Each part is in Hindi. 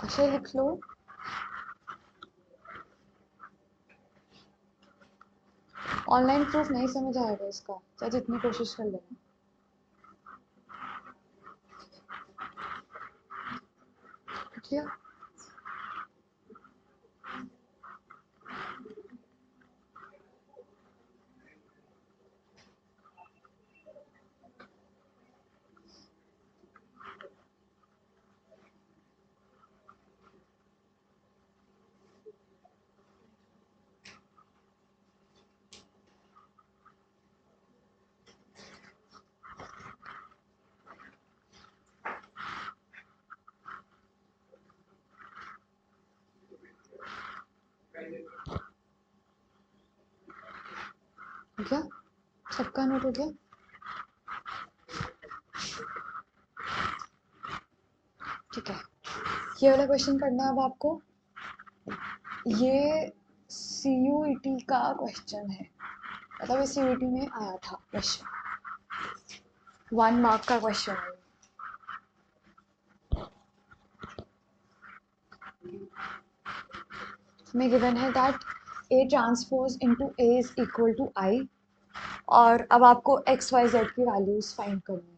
अक्षय लिख लो। ऑनलाइन प्रूफ नहीं समझ आएगा इसका, चाहे जितनी कोशिश कर लेना। लिख लिया? हो गया? सबका नोट हो गया? ठीक है, ये वाला क्वेश्चन करना है अब आपको। ये CUET का क्वेश्चन है, मतलब ये CUET में आया था क्वेश्चन, 1 मार्क का क्वेश्चन है। में गिवन है that A transpose into A is equal to I, और अब आपको XYZ की वैल्यूज फाइंड करनी है।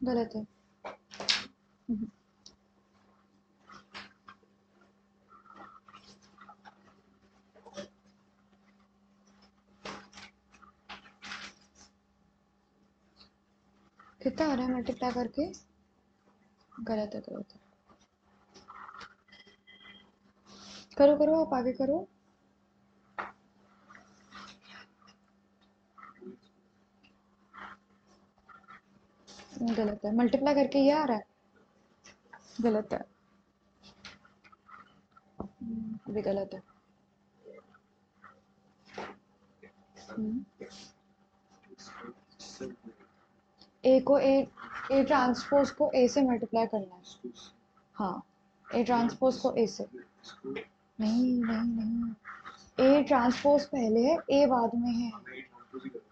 गलत है। कितना आ रहा है मल्टीप्लाई करके? गलत है, गलत है। करो करो, आप आगे करो। गलत है, मल्टीप्लाई करके ये आ रहा है। गलत है, भी गलत है। ए ट्रांसपोज को ए से मल्टीप्लाई करना है। हाँ, ए ट्रांसपोज को ए से। नहीं नहीं नहीं, ए ट्रांसपोज पहले है, ए बाद में है।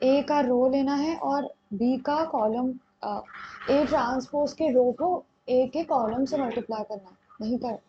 ए का रो लेना है और बी का कॉलम। ए ट्रांसपोज के रो को ए के कॉलम से मल्टीप्लाई करना है, नहीं कर।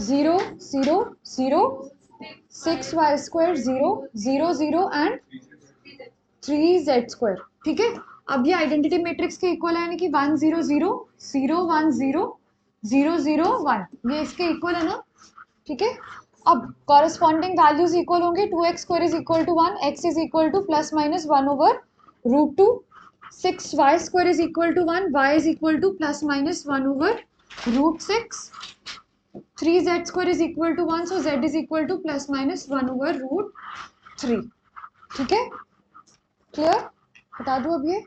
0 0 0 6y square 0 0 0 and 3z square. ठीक है, अब ये आइडेंटिटी मैट्रिक्स के इक्वल है, यानी कि 1 0 0 0 1 0 0 0 1, ये इसके इक्वल है ना। ठीक है, अब कॉरेस्पॉन्डिंग वैल्यूज इक्वल होंगे, 2x square is equal to 1, x is equal to plus minus 1 over root 2, 6y square is equal to 1, y is equal to plus minus 1 over root 6, 3z square is equal to 1, so z is equal to plus minus 1 over root 3। ठीक है, क्लियर? बता दूं अब ये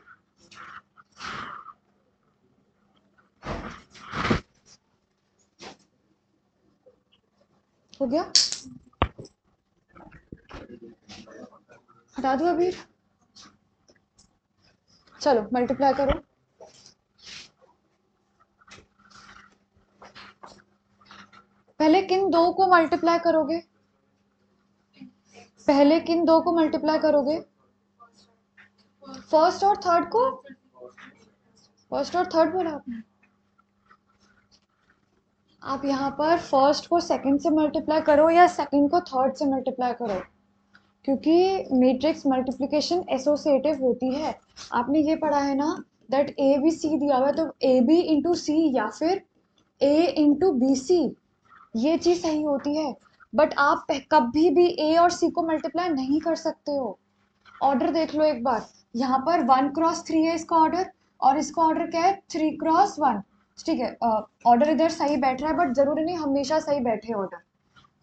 हो गया, हटा दूं अभी। चलो मल्टीप्लाई करो। पहले किन दो को मल्टीप्लाई करोगे? पहले किन दो को मल्टीप्लाई करोगे? फर्स्ट और थर्ड को? फर्स्ट और थर्ड बोला आपने? आप यहाँ पर फर्स्ट को सेकंड से मल्टीप्लाई करो या सेकंड को थर्ड से मल्टीप्लाई करो, क्योंकि मैट्रिक्स मल्टीप्लिकेशन एसोसिएटिव होती है। आपने ये पढ़ा है ना, दैट ए बी सी दिया हुआ है तो ए बी इंटू सी या फिर ए इंटू बी सी, ये चीज सही होती है। बट आप कभी भी ए और सी को मल्टीप्लाई नहीं कर सकते हो। ऑर्डर देख लो एक बार, यहाँ पर 1 क्रॉस 3 है इसका ऑर्डर, और इसका ऑर्डर क्या है 3 क्रॉस 1। ठीक है, ऑर्डर इधर सही बैठ रहा है, बट जरूरी नहीं हमेशा सही बैठे ऑर्डर।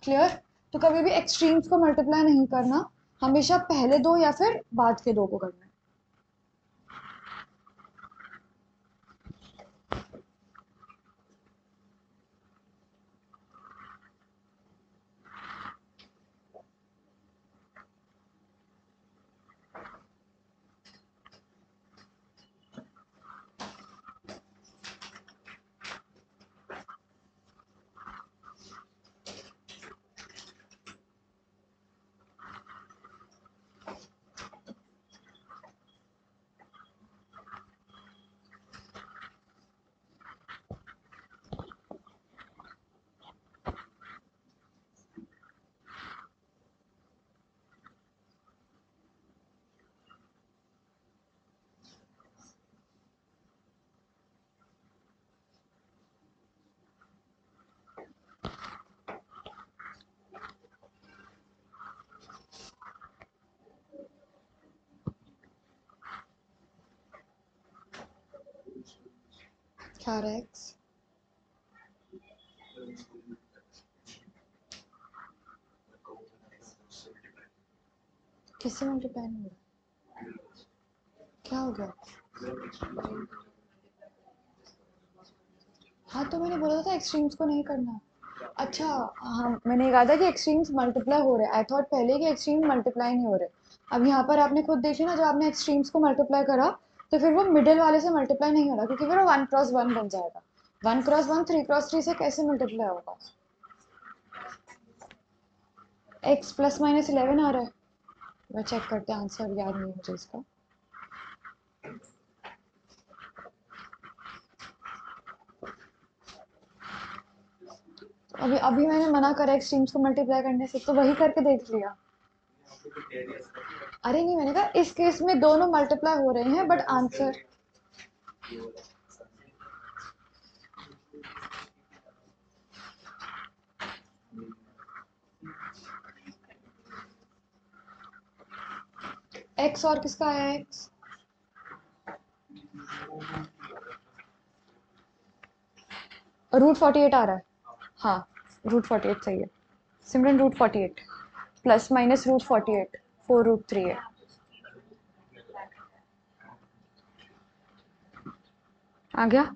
क्लियर? तो कभी भी एक्सट्रीम्स को मल्टीप्लाई नहीं करना, हमेशा पहले दो या फिर बाद के दो को करना है। क्या रहा है x? किससे मल्टीप्लाई नहीं हो रहा? क्या हो गया? हाँ तो मैंने बोला था एक्सट्रीम्स को नहीं करना। अच्छा, हाँ मैंने कहा था कि एक्सट्रीम्स मल्टीप्लाई हो रहे हैं, आई थॉट पहले कि एक्सट्रीम मल्टीप्लाई नहीं हो रहे। अब यहाँ पर आपने खुद देखी ना, जब आपने एक्सट्रीम्स को मल्टीप्लाई करा तो फिर वो मिडिल वाले से मल्टीप्लाई नहीं हो रहा, क्योंकि फिर वो 1 क्रॉस 1 बन जाएगा। 1 क्रॉस 1 3 क्रॉस 3 से कैसे मल्टीप्लाई होगा? x प्लस माइनस 11 आ रहा है, मैं चेक करते हैं, आंसर याद नहीं मुझे इसका। अभी अभी मैंने मना करा एक्सट्रीम्स को मल्टीप्लाई करने से, तो वही करके देख लिया। अरे नहीं, मैंने कहा इस केस में दोनों मल्टीप्लाई हो रहे हैं, बट आंसर x और किसका है x? √48 आ रहा है। हाँ, √48 सही है सिमरन, √48 प्लस माइनस √48 4√3 है। आ गया?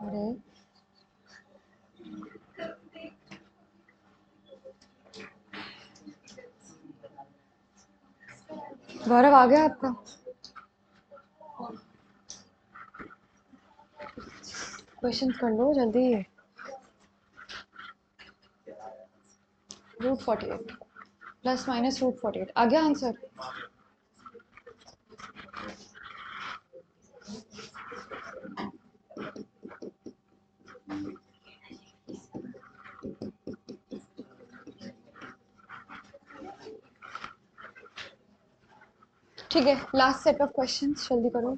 अरे गौरव आ गया आपका? क्वेश्चंस कर लो जल्दी। √48 प्लस माइनस √48 आ गया आंसर? ठीक है, लास्ट सेट ऑफ क्वेश्चंस जल्दी करो।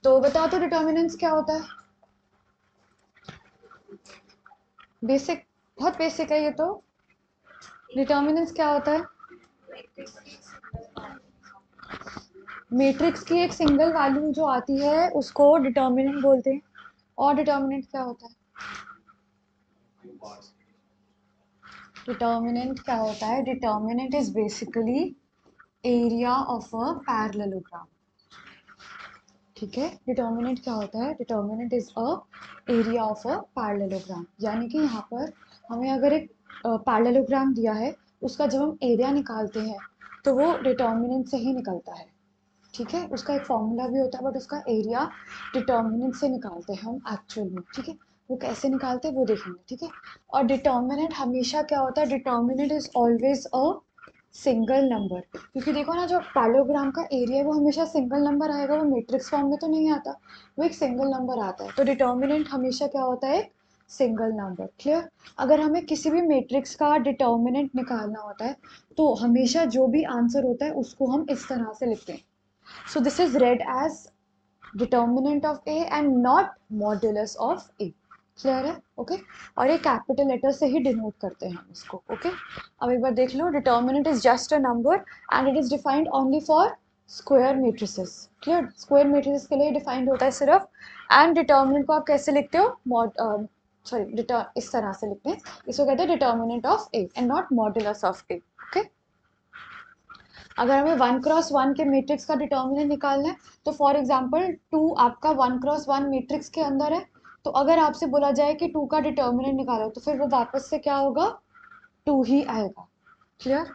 तो बताओ तो डिटर्मिनेंट्स क्या होता है? बेसिक, बहुत बेसिक है ये तो। डिटर्मिनेंट्स क्या होता है? मैट्रिक्स की एक सिंगल वैल्यू जो आती है उसको डिटर्मिनेंट बोलते हैं। और डिटर्मिनेंट क्या होता है? डिटर्मिनेंट क्या होता है? Determinant is basically area of a parallelogram. ठीक है, डिटर्मिनेंट क्या होता है? Determinant is a area of a parallelogram. यानी कि यहाँ पर हमें अगर एक पैरेललोग्राम दिया है, उसका जब हम एरिया निकालते हैं तो वो डिटर्मिनेंट से ही निकलता है। ठीक है, उसका एक फॉर्मूला भी होता है, बट उसका एरिया डिटर्मिनेंट से निकालते हैं हम एक्चुअल में। ठीक है, वो कैसे निकालते हैं वो देखेंगे। ठीक है, और डिटर्मिनेंट हमेशा क्या होता है? Determinant is always a single number. क्योंकि देखो ना, जो पैरेललोग्राम का एरिया है वो हमेशा सिंगल नंबर आएगा, वो मैट्रिक्स फॉर्म में तो नहीं आता, वो एक सिंगल नंबर आता है। तो डिटर्मिनेंट हमेशा क्या होता है? Single number. क्लियर? अगर हमें किसी भी मैट्रिक्स का डिटर्मिनेंट निकालना होता है तो हमेशा जो भी आंसर होता है उसको हम इस तरह से लिखते हैं। So this is read as determinant of A and not modulus of A. Clear है? ओके और ये कैपिटल लेटर से ही डिनोट करते हैं हम इसको। ओके अब एक बार देख लो, determinant is just a number and it is defined only for square matrices. Clear? Square matrices के लिए डिफाइंड होता है सिर्फ। एंड डिटर्मिनेंट को आप कैसे लिखते हो? सॉरी, इस तरह से लिखते हैं, इसको कहते हैं determinant of A and not modulus of A. Okay, अगर हमें 1x1 के मैट्रिक्स का डिटर्मिनेंट निकालना है तो फॉर एग्जांपल 2 आपका 1x1 मैट्रिक्स के अंदर है, तो अगर आपसे बोला जाए कि 2 का डिटर्मिनेंट निकालो तो फिर वो वापस से क्या होगा? 2 ही आएगा। क्लियर?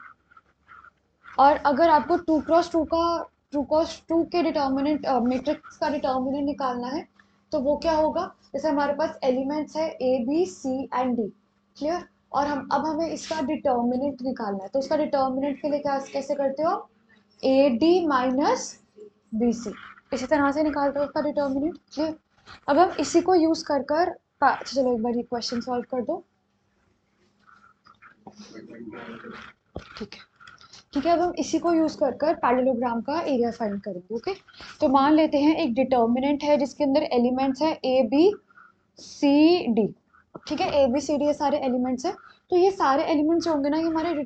और अगर आपको 2x2 के डिटर्मिनेंट मैट्रिक्स का डिटर्मिनेंट निकालना है तो वो क्या होगा? जैसे हमारे पास एलिमेंट्स है A B C and D. Clear? और हम अब हमें इसका डिटर्मिनेंट निकालना है, तो उसका डिटर्मिनेंट के लिए क्या कैसे करते हो? A D minus B C, इसी तरह से निकालते हो उसका डिटर्मिनेंट। क्लियर? अब हम इसी को यूज कर अच्छा चलो एक बार ये क्वेश्चन सॉल्व कर दो। ठीक है, ठीक है, अब हम इसी को यूज कर पैरेललोग्राम का एरिया फाइंड करेंगे। ओके, तो मान लेते हैं एक डिटर्मिनेंट है जिसके अंदर एलिमेंट्स है ए बी सी डी। ठीक है, ए बी सी डी ये सारे एलिमेंट्स हैं। तो ये सारे एलिमेंट्स होंगे ना, ये हमारे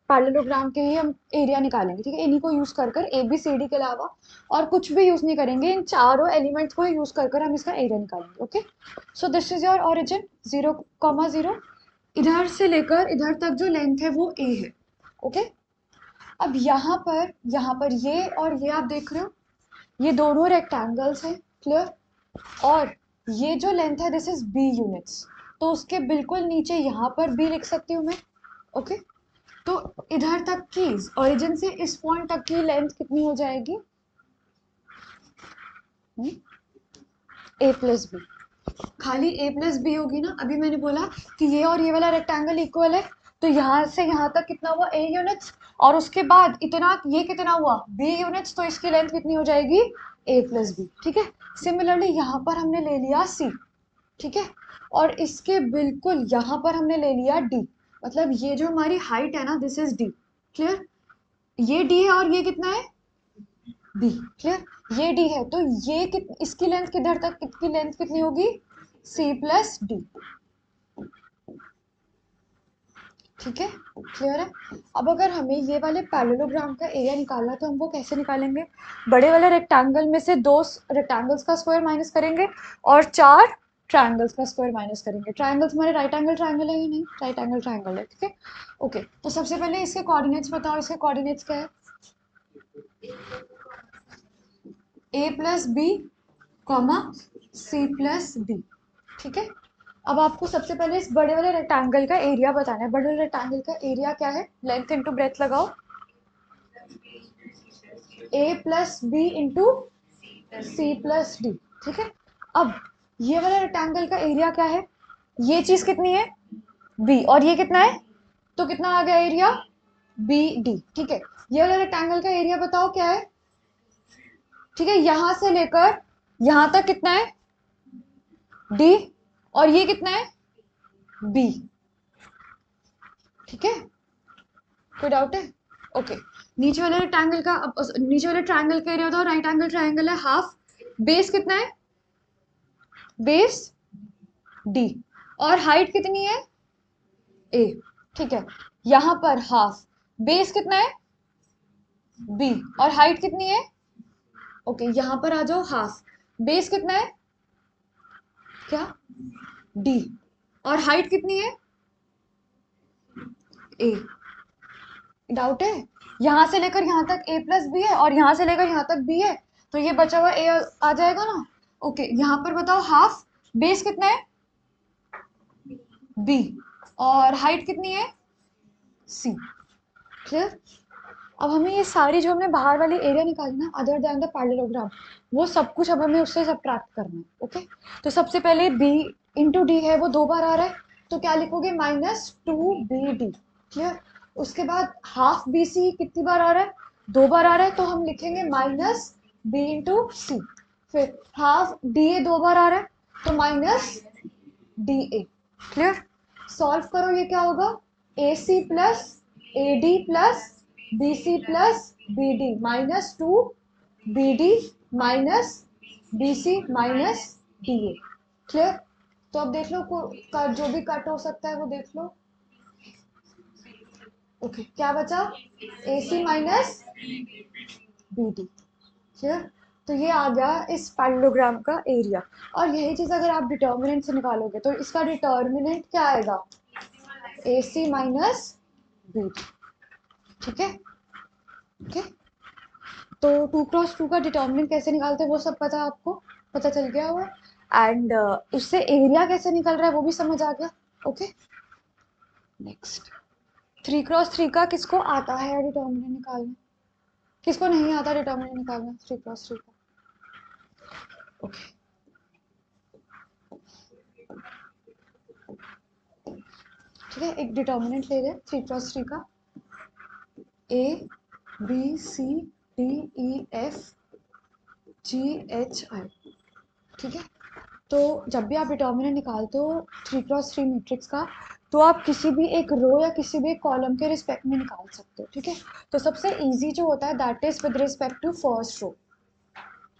पैरेललोग्राम के ही हम एरिया निकालेंगे। ठीक है, इन्हीं को यूज कर ए बी सी डी के अलावा और कुछ भी यूज नहीं करेंगे, इन चारों एलिमेंट्स को यूज कर हम इसका एरिया निकालेंगे। Okay, so this is your origin 0,0। इधर से लेकर इधर तक जो लेंथ है वो ए है। ओके, अब यहाँ पर ये और ये आप देख रहे हो, ये दोनों रेक्टेंगल्स हैं। क्लियर? और ये जो लेंथ है दिस इज बी यूनिट्स, तो उसके बिल्कुल नीचे यहाँ पर बी लिख सकती हूँ मैं। ओके, तो इधर तक की ओरिजिन से इस पॉइंट तक की लेंथ कितनी हो जाएगी? ए प्लस बी। खाली ए प्लस बी होगी ना। अभी मैंने बोला कि ये और ये वाला रेक्टेंगल इक्वल है, तो यहाँ से यहाँ तक कितना हुआ? ए यूनिट्स, और उसके बाद इतना ये कितना हुआ? बी यूनिट्स, तो इसकी लेंथ कितनी हो जाएगी? ए प्लस बी। ठीक है, सिमिलरली यहाँ पर हमने ले लिया सी। ठीक है, और इसके बिल्कुल यहाँ पर हमने ले लिया डी, मतलब ये जो हमारी हाइट है ना दिस इज डी। क्लियर? ये डी है और ये कितना है? बी। क्लियर? ये डी है तो ये इसकी लेंथ किधर तक, इसकी लेंथ कितनी होगी? C plus D. ठीक है, क्लियर है? अब अगर हमें ये वाले पैरेललोग्राम का एरिया निकालना है तो हम वो कैसे निकालेंगे? बड़े वाले रेक्टेंगल में से 2 रेक्टेंगल्स का स्क्वायर माइनस करेंगे और 4 ट्रायंगल्स का स्क्वायर माइनस करेंगे। ट्रायंगल्स हमारे राइट एंगल ट्रायंगल है या नहीं? राइट एंगल ट्रायंगल है। ठीक है, ओके, तो सबसे पहले इसके कोऑर्डिनेट्स बताओ। इसके कोऑर्डिनेट्स क्या है? A plus B comma C plus D. ठीक है, अब आपको सबसे पहले इस बड़े वाले रेक्टेंगल का एरिया बताना है। बड़े वाले रेक्टेंगल का एरिया क्या है? लेंथ इंटू ब्रेथ लगाओ, A plus B into C plus D. ठीक है, अब ये वाला रेक्टेंगल का एरिया क्या है? ये चीज कितनी है? बी, और ये कितना है? तो कितना आ गया एरिया? B D. ठीक है, ये वाला रेक्टेंगल का एरिया बताओ क्या है? ठीक है, यहां से लेकर यहां तक कितना है? डी, और ये कितना है? बी। ठीक है, कोई डाउट है? ओके, नीचे वाले ट्रायंगल का नीचे वाले ट्रायंगल का एरिया बताओ। राइट एंगल ट्रायंगल है हाफ, बेस कितना है, बेस डी, और हाइट कितनी है ए, ठीक है। यहां पर हाफ, बेस कितना है बी, और हाइट कितनी है, ओके यहां पर आ जाओ, हाफ, बेस कितना है क्या डी, और हाइट कितनी है ए। डाउट है, यहां से लेकर यहां तक ए प्लस बी है और यहां से लेकर यहां तक बी है, तो ये बचा हुआ ए आ जाएगा ना। ओके यहां पर बताओ हाफ, बेस कितना है बी, और हाइट कितनी है सी, क्लियर। अब हमें ये सारी जो हमने बाहर वाली एरिया निकाली ना अदर देन द पैरेललोग्राम, वो सब कुछ अब हमें उससे सब्ट्रैक्ट करना है, ओके। तो सबसे पहले b इंटू डी है वो 2 बार आ रहा है, तो क्या लिखोगे -2bd, क्लियर। उसके बाद हाफ बी सी कितनी बार आ रहा है, 2 बार आ रहा है, तो हम लिखेंगे -b इंटू सी। फिर हाफ डी ए 2 बार आ रहा है, तो -da, क्लियर। सॉल्व करो, ये क्या होगा, AC plus AD plus BC plus BD -2BD minus BC minus DA, clear. तो अब देख लो जो भी कट हो सकता है वो देख लो। ओके क्या बचा, AC माइनस BD, क्लियर। तो ये आ गया इस पैरेललोग्राम का एरिया। और यही चीज अगर आप डिटर्मिनेंट से निकालोगे तो इसका डिटर्मिनेंट क्या आएगा, AC माइनस BD, ठीक है। ओके तो 2x2 का डिटर्मिनेंट कैसे निकालते हैं वो सब पता है आपको, पता चल गया हुआ, एंड उससे एरिया कैसे निकल रहा है वो भी समझ आ गया, ओके। नेक्स्ट 3x3 का किसको आता है डिटर्मिनेंट निकालना, किसको नहीं आता डिटर्मिनेंट निकालना 3x3 का, ओके। ठीक है एक डिटर्मिनेंट ले लें 3x3 का, A B C D E F G H I, ठीक है। तो जब भी आप डिटर्मिनेंट निकालते हो 3x3 मैट्रिक्स का, तो आप किसी भी एक रो या किसी भी एक कॉलम के रिस्पेक्ट में निकाल सकते हो, ठीक है। तो सबसे इजी जो होता है that is with respect to first row,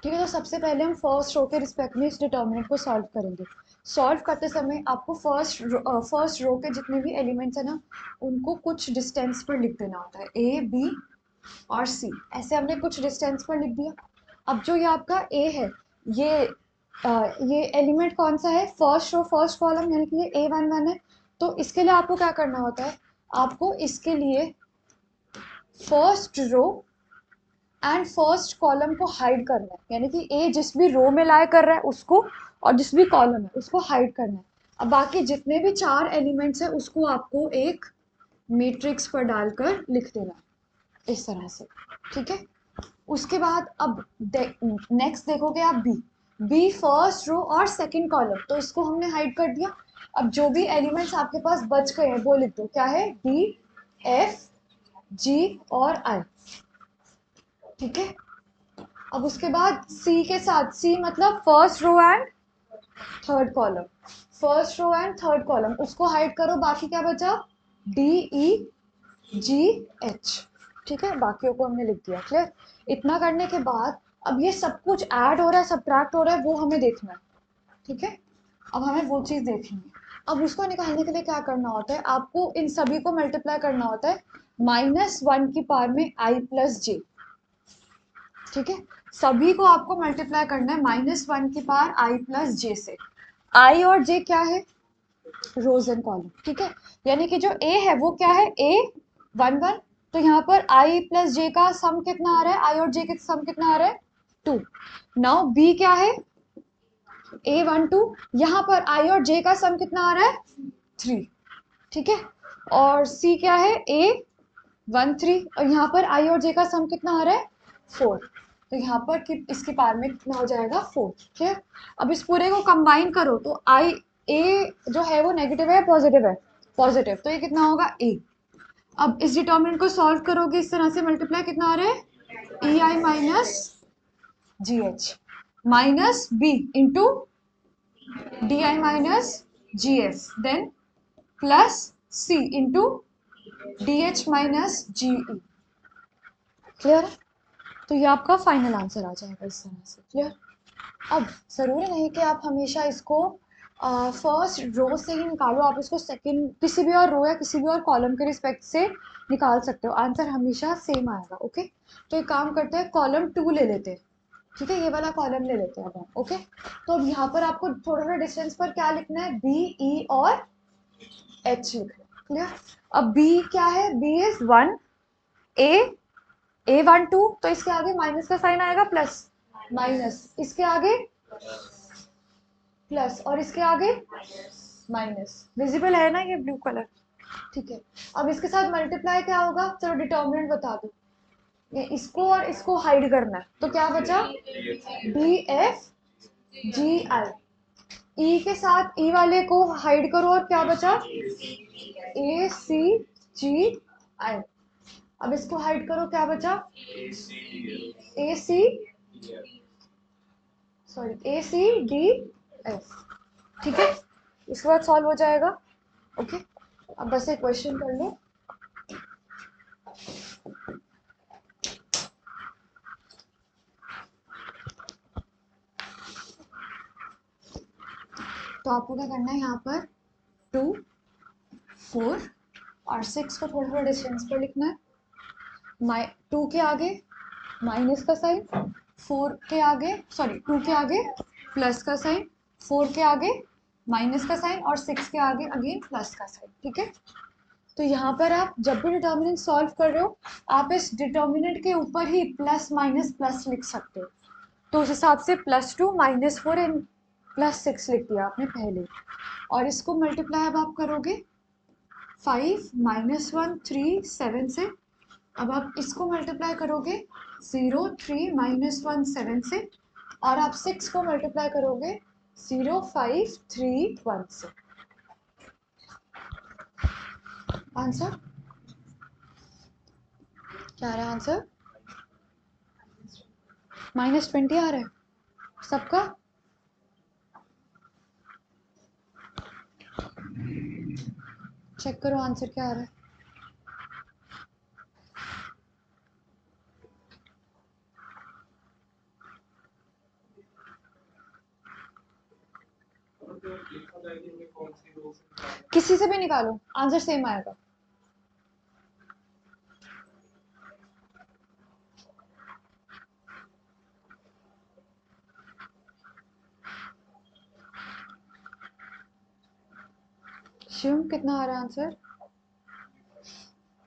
ठीक है। तो सबसे पहले हम फर्स्ट रो के रिस्पेक्ट में इस डिटर्मिनेंट को सॉल्व करेंगे। सॉल्व करते समय आपको फर्स्ट रो के जितने भी एलिमेंट्स है ना उनको कुछ डिस्टेंस पर लिख देना होता है, A B और C, ऐसे हमने कुछ डिस्टेंस पर लिख दिया। अब जो ये आपका A है, ये एलिमेंट कौन सा है, फर्स्ट रो फर्स्ट कॉलम, यानी कि ये A11 है। तो इसके लिए आपको क्या करना होता है, आपको इसके लिए first row and first column को हाइड करना है, यानी कि A जिस भी रो में लाई कर रहा है उसको, और जिस भी कॉलम है उसको हाइड करना है। अब बाकी जितने भी 4 एलिमेंट्स है उसको आपको एक मैट्रिक्स पर डालकर लिख देना है इस तरह से, ठीक है। उसके बाद अब नेक्स्ट देखोगे आप बी फर्स्ट रो और सेकंड कॉलम, तो इसको हमने हाइड कर दिया। अब जो भी एलिमेंट्स आपके पास बच गए हैं वो लिख दो, क्या है डी एफ जी और आई, ठीक है। अब उसके बाद सी के साथ, सी मतलब first row and third column, first row and third column उसको हाइड करो, बाकी क्या बचा डी ई जी एच, ठीक है। बाकियों को हमने लिख दिया, क्लियर। इतना करने के बाद अब ये सब कुछ ऐड हो रहा है सब्ट्रैक्ट हो रहा है वो हमें देखना है, ठीक है। अब हमें वो चीज देखनी है। अब उसको निकालने के लिए क्या करना होता है, आपको इन सभी को मल्टीप्लाई करना होता है -1 की पावर में i प्लस जे, ठीक है। सभी को आपको मल्टीप्लाई करना है -1 की पावर i प्लस जे से। i और j क्या है, रोज एंड कॉलम, ठीक है। यानी कि जो a है वो क्या है A11, तो यहाँ पर i प्लस जे का सम कितना आ रहा है, i और j का सम कितना आ रहा है 2। नाउ b क्या है A12, यहाँ पर i और j का सम कितना आ रहा है 3, ठीक है। और c क्या है A13, और यहाँ पर i और j का सम कितना आ रहा है 4, तो यहाँ पर इसकी पावर में कितना हो जाएगा 4, ठीक है। अब इस पूरे को कंबाइन करो तो i a जो है वो नेगेटिव है पॉजिटिव है, पॉजिटिव, तो ये कितना होगा a। अब इस डिटर्मिनेंट को सॉल्व करोगे इस तरह से, मल्टीप्लाई कितना आ रहा है ei minus G H minus B into D I minus G S, then plus C into D H minus G E, clear है। तो ये आपका फाइनल आंसर आ जाएगा इस तरह से, क्लियर। अब ज़रूरी नहीं कि आप हमेशा इसको फर्स्ट रो से ही निकालो, आप इसको सेकंड किसी भी और रो या किसी भी और कॉलम के रिस्पेक्ट से निकाल सकते हो, आंसर हमेशा सेम आएगा। ओके, तो एक काम करते हैं, कॉलम 2 ले लेते हैं। ठीक है, ये वाला कॉलम ले लेते हैं अब हम। ओके, तो अब यहाँ पर आपको थोड़ा थोड़ा डिस्टेंस पर क्या लिखना है, बी, ई और एच लिखना है। क्लियर? अब बी क्या है, बी इज 1, ए 1 2, तो इसके आगे माइनस का साइन आएगा, प्लस माइनस, इसके आगे प्लस और इसके आगे माइनस। विजिबल है ना ये ब्लू कलर? ठीक है, अब इसके साथ मल्टीप्लाई क्या होगा, चलो डिटर्मिनेंट बता दो। ये इसको और इसको हाइड करना है, तो क्या बचा, डी एफ जी आई। ई के साथ ई वाले को हाइड करो और क्या बचा, ए सी जी आई। अब इसको हाइड करो, क्या बचा, ए सी, सॉरी ए सी डी एफ। ठीक है, इसके बाद सॉल्व हो जाएगा। ओके, अब बस एक क्वेश्चन कर लो। तो आपको क्या करना है, यहाँ पर 2 4 और 6 को थोड़ा थोड़ा डिस्टेंस पर लिखना है। 2 के आगे माइनस का साइन, 4 के आगे, सॉरी 2 के आगे प्लस का साइन, 4 के आगे माइनस का साइन और 6 के आगे अगेन प्लस का साइन। ठीक है, तो यहाँ पर आप जब भी डिटर्मिनेंट सॉल्व कर रहे हो, आप इस डिटर्मिनेंट के ऊपर ही प्लस माइनस प्लस लिख सकते हो। तो उस हिसाब से +2 -4 एंड +6 लिख दिया आपने पहले, और इसको मल्टीप्लाई अब आप करोगे 5 -1 3 7 से। अब आप इसको मल्टीप्लाई करोगे 0 3 -1 7 से, और आप 6 को मल्टीप्लाई करोगे 0 5 3 1 से। आंसर क्या आ रहा है, आंसर -20 आ रहा है सबका। चेक करो आंसर क्या आ रहा है। किसी से भी निकालो, आंसर सेम आएगा। शिव कितना आ रहा है आंसर?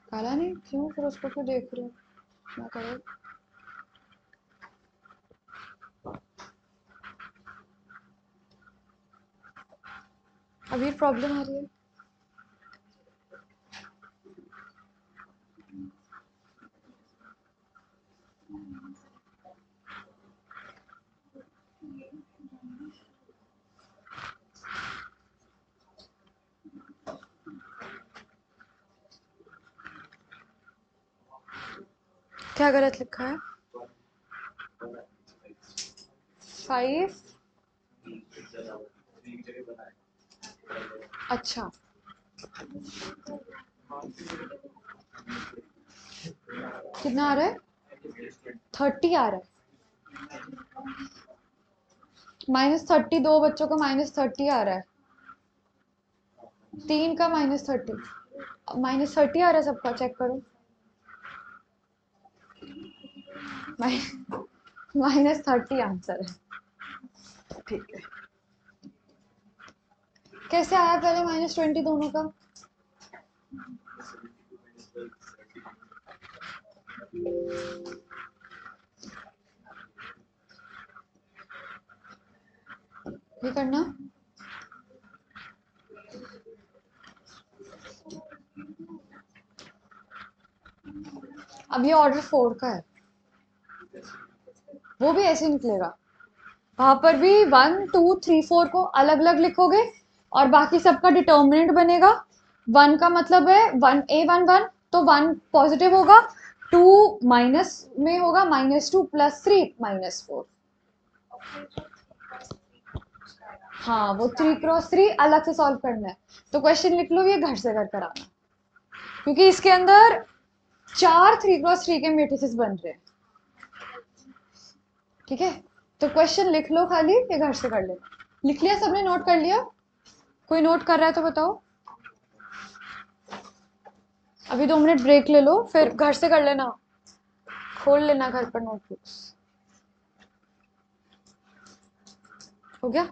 काला नहीं, क्यों फिर उसको क्यों देख रहे हो, क्या करो। अभी प्रॉब्लम आ रही है। क्या गलत लिखा है, 5, अच्छा कितना आ रहा है, 30 आ रहा है। -30, 2 बच्चों का -30 आ रहा है, 3 का -30, -30 आ रहा है सबका, चेक करो। -30 आंसर है। ठीक है, कैसे आया पहले -20 दोनों का? ये करना, अब ये ऑर्डर 4 का है, वो भी ऐसे निकलेगा। वहां पर भी 1 2 3 4 को अलग अलग लिखोगे और बाकी सबका डिटर्मिनेंट बनेगा। 1 का मतलब है 1 तो 1 पॉजिटिव होगा, 2 माइनस में होगा, -2 +3 -4। हाँ, वो 3 क्रॉस 3 अलग से सॉल्व करना है, तो क्वेश्चन लिख लो ये घर से कर कर आना, क्योंकि इसके अंदर 4 3 क्रॉस 3 के मेट्रिसेस बन रहे हैं। ठीक है, तो क्वेश्चन लिख लो खाली, ये घर से कर लेना। लिख लिया सबने, नोट कर लिया? कोई नोट कर रहा है तो बताओ। अभी 2 मिनट ब्रेक ले लो, फिर घर से कर लेना, खोल लेना घर पर नोटबुक्स। हो गया?